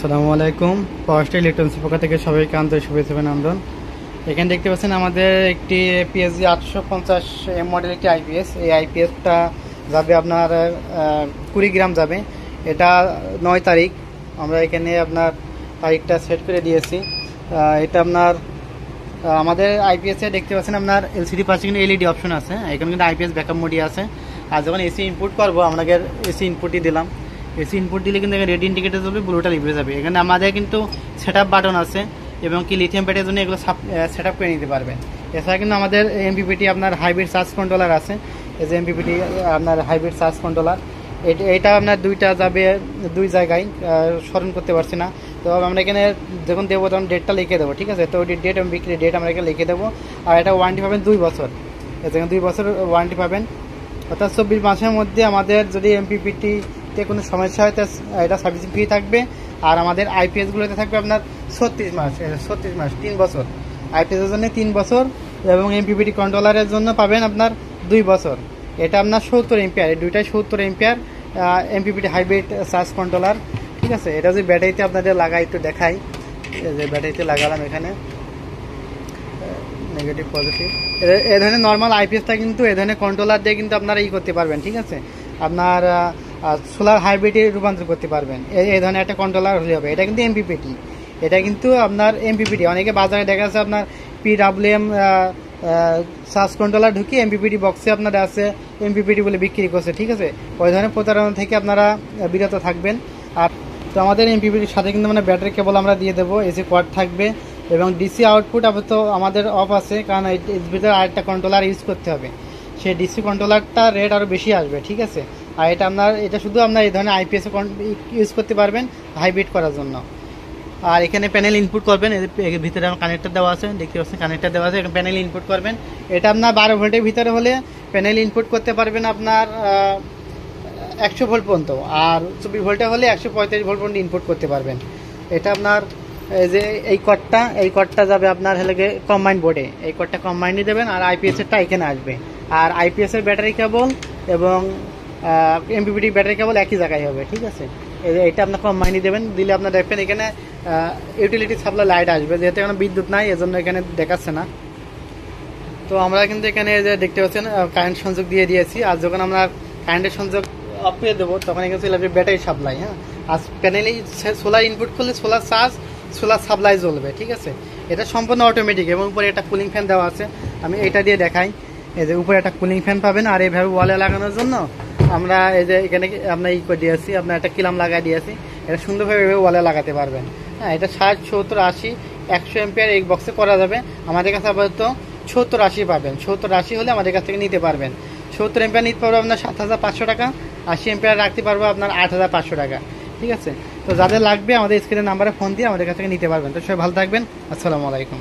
আসসালামু আলাইকুম। First electronics পক্ষ থেকে সবাইকে আন্তরিক শুভেচ্ছা অভিনন্দন। এখানে দেখতে পাচ্ছেন আমাদের একটি পিএসজি 850 এম মডেল একটি আইপিএস। এই আইপিএসটা যাবে আপনার 20 গ্রাম যাবে। এটা 9 তারিখ আমরা এখানে আপনার তারিখটা সেট করে দিয়েছি। এটা আপনার আমাদের আইপিএসে দেখতে পাচ্ছেন আপনার এলসিডি পাশে কিন্তু এলইডি অপশন আছে। এখানে কিন্তু আইপিএস ব্যাকআপ মোডি আছে। আর যখন এসি ইনপুট করবো আপনাকে এসি ইনপুটই দিলাম। এসি ইনপুট দিলে কিন্তু রেড ইন্ডিকেটার যাবে, ব্লুটা লিভে যাবে। এখানে আমাদের কিন্তু সেট আপ বাটন আছে এবং কি লিথিয়াম ব্যাটারির জন্য এগুলো সেট আপ করে নিতে পারবেন। এছাড়া কিন্তু আমাদের এমপিপিটি আপনার হাইব্রিড চার্জ কন্ট্রোলার আছে। এই যে এমপিপিটি আপনার হাইব্রিড চার্জ কন্ট্রোলার, এটা আপনার দুইটা যাবে দুই জায়গায়, স্মরণ করতে পারছি না। তো আমরা এখানে যখন দেবো তখন ডেটটা লিখে দেবো, ঠিক আছে। তো ওই ডেট এবং বিক্রি ডেট আমরা এখানে লিখে দেবো। আর এটা ওয়ারেন্টি পাবেন 2 বছর, এখানে 2 বছর ওয়ারেন্টি পাবেন। অর্থাৎ 24 মাসের মধ্যে আমাদের যদি এমপিপিটিতে কোনো সমস্যা হয় তো এটা সার্ভিসিং ফ্রি থাকবে। আর আমাদের আইপিএসগুলোতে থাকবে আপনার 36 মাস 3 বছর। আইপিএসের জন্য 3 বছর এবং এমপিপিটি কন্ট্রোলারের জন্য পাবেন আপনার 2 বছর। এটা আপনার 70 এম্পিয়ার, এই দুইটাই 70 ampere MPPT hybrid charge controller, ঠিক আছে। এটা যদি ব্যাটারিতে আপনাদের লাগাই একটু দেখাই, যে ব্যাটারিতে লাগালাম এখানে নেগেটিভ পজিটিভ। এ ধরনের নর্মাল আইপিএসটা কিন্তু এ ধরনের কন্ট্রোলার দিয়ে কিন্তু আপনারা করতে পারবেন, ঠিক আছে। আপনার সোলার হাইব্রিডে রূপান্তর করতে পারবেন। এই ধরনের একটা কন্ট্রোলার হলে হবে। এটা কিন্তু এমপিপিটি, এটা কিন্তু আপনার এমপিপিটি। অনেকে বাজারে দেখা যাচ্ছে আপনার পিডাব্লিউএম চার্জ কন্ট্রোলার ঢুকিয়ে এমপিপিটি বক্সে আপনার আছে এমপিপিটি বলে বিক্রি করছে, ঠিক আছে। ওই ধরনের প্রতারণা থেকে আপনারা বিরত থাকবেন। আর তো আমাদের এমপিপিটির সাথে কিন্তু মানে ব্যাটারি কেবল আমরা দিয়ে দেবো, এসি কোয়াড থাকবে এবং ডিসি আউটপুট তো আমাদের অফ আছে, কারণ এর ভিতরে আরেকটা কন্ট্রোলার ইউজ করতে হবে। সেই ডিসি কন্ট্রোলারটা রেট আরও বেশি আসবে, ঠিক আছে। আর এটা শুধু আপনার এই ধরনের আইপিএস ইউজ করতে পারবেন হাইব্রিড করার জন্য। আর এখানে প্যানেল ইনপুট করবেন, এর ভিতরে আমার কানেক্টর দেওয়া আছে, দেখতে পাচ্ছেন কানেক্টর দেওয়া আছে। এখানে প্যানেল ইনপুট করবেন। এটা আপনার 12 ভোল্টের ভিতরে হলে প্যানেল ইনপুট করতে পারবেন আপনার 100 ভোল্ট পর্যন্ত, আর 24 ভোল্টে হলে 135 ভোল্ট পর্যন্ত ইনপুট করতে পারবেন। এটা আপনার এই যে এই কটটা যাবে আপনার হলে কম্বাইন্ড বোর্ডে, এই কটটা কম্বাইন্ডই দেবেন। আর আইপিএসেরটা এখানে আসবে। আর আইপিএসের ব্যাটারি কেবল এবং এমপিপিটি ব্যাটারি কেবল একই জায়গায় হবে, ঠিক আছে। এটা আপনার কম্বাইন্ডই দেবেন, দিলে আপনার দেখবেন এখানে ইউটিলিটি সাপ্লাই লাইট আসবে। যেহেতু এখানে বিদ্যুৎ নাই এজন্য এখানে দেখাচ্ছে না। তো আমরা কিন্তু এখানে যে দেখতে পাচ্ছেন কারেন্ট সংযোগ দিয়ে দিয়েছি। আর যখন আমরা কারেন্টের সংযোগ অফ করে দেবো তখন এখানে চলে আসবে ব্যাটারি সাপ্লাই। হ্যাঁ, আর প্যানেলেই সোলার ইনপুট করলে সোলার চার্জ সোলার সাপ্লাই জ্বলবে, ঠিক আছে। এটা সম্পূর্ণ অটোমেটিক এবং উপরে একটা কুলিং ফ্যান দেওয়া আছে। আমি এটা দিয়ে দেখাই, এই যে উপরে একটা কুলিং ফ্যান পাবেন। আর এইভাবে ওয়ালে লাগানোর জন্য আমরা এই যে এখানে আমরা করে দিয়েছি, আপনার একটা কিলাম লাগাই দিয়েছি। এটা সুন্দরভাবে ওয়ালে লাগাতে পারবেন। হ্যাঁ, এটা 60, 70, 80, 100 এম্পিয়ার এই বক্সে করা যাবে। আমাদের কাছে আপাতত 70, 80 পাবেন। 70, 80 হলে আমাদের কাছ থেকে নিতে পারবেন। 70 এম্পিয়ার নিতে পারবো আপনার 7,500 টাকা, 80 এম্পিয়ার রাখতে পারবো আপনার 8,500 টাকা, ঠিক আছে। তো যাদের লাগবে আমাদের স্ক্রিনের নাম্বারে ফোন দিয়ে আমাদের কাছ থেকে নিতে পারবেন। তো সবাই ভালো থাকবেন। আসসালামু আলাইকুম।